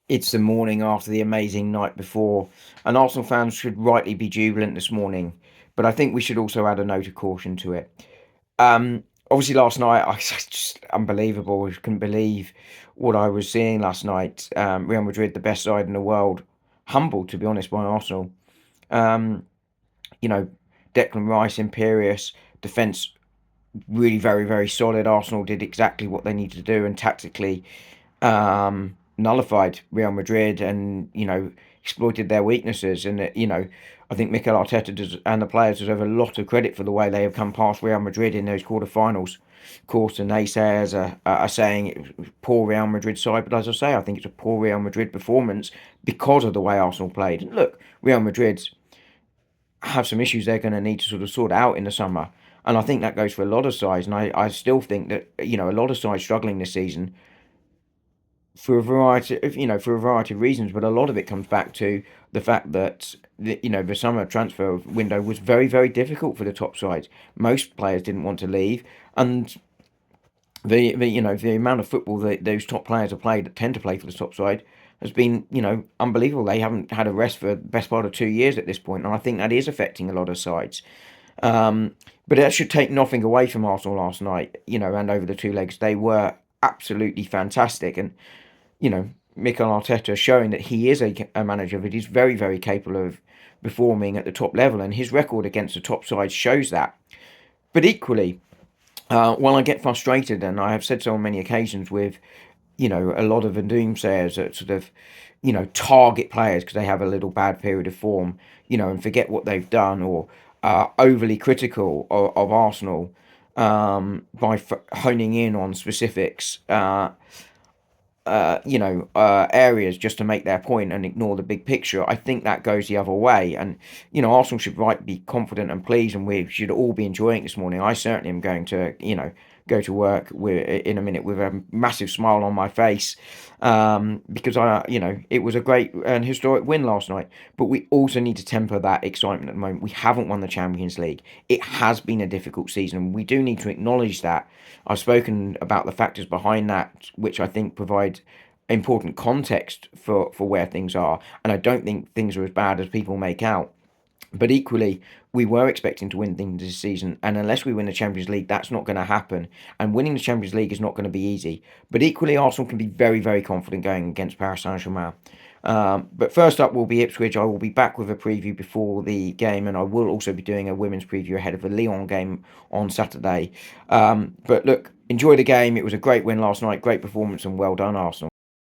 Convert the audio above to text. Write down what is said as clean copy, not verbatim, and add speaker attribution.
Speaker 1: It's the morning after the amazing night before, and Arsenal fans should rightly be jubilant this morning. But I think we should also add a note of caution to it. Obviously, last night I just unbelievable. I couldn't believe what I was seeing last night. Real Madrid, the best side in the world, humbled to be honest by Arsenal. Um, you know, Declan Rice, imperious defense, really very solid. Arsenal did exactly what they needed to do, and tactically nullified Real Madrid and, exploited their weaknesses. And, I think Mikel Arteta and the players deserve a lot of credit for the way they have come past Real Madrid in those quarterfinals. Of course, the naysayers are saying it was poor Real Madrid side, but as I say, I think it's a poor Real Madrid performance because of the way Arsenal played. And look, Real Madrid have some issues they're going to need to sort of sort out in the summer. And I think that goes for a lot of sides. And I still think that, a lot of sides struggling this season for a variety of reasons, but a lot of it comes back to the fact that the summer transfer window was very difficult for the top sides. Most players didn't want to leave, and the amount of football that those top players have played that tend to play for the top side has been unbelievable. They haven't had a rest for the best part of 2 years at this point, and I think that is affecting a lot of sides. Um, but that should take nothing away from Arsenal last night, and over the two legs they were absolutely fantastic. And Mikel Arteta showing that he is a manager that is very capable of performing at the top level, and his record against the top sides shows that. But equally, while I get frustrated, and I have said so on many occasions with, a lot of the doomsayers that sort of, target players because they have a little bad period of form, and forget what they've done, or overly critical of Arsenal by honing in on specifics. Areas just to make their point and ignore the big picture. I think that goes the other way. And, Arsenal should be confident and pleased, and we should all be enjoying it this morning. I certainly am going to, go to work in a minute with a massive smile on my face because it was a great and historic win last night. But we also need to temper that excitement at the moment. We haven't won the Champions League. It has been a difficult season, and we do need to acknowledge that. I've spoken about the factors behind that, which I think provide important context for where things are. And I don't think things are as bad as people make out. But equally, we were expecting to win things this season, and unless we win the Champions League, that's not going to happen. And winning the Champions League is not going to be easy. But equally, Arsenal can be very confident going against Paris Saint-Germain. But first up will be Ipswich. I will be back with a preview before the game, and I will also be doing a women's preview ahead of the Lyon game on Saturday. But look, enjoy the game. It was a great win last night, great performance, and well done, Arsenal.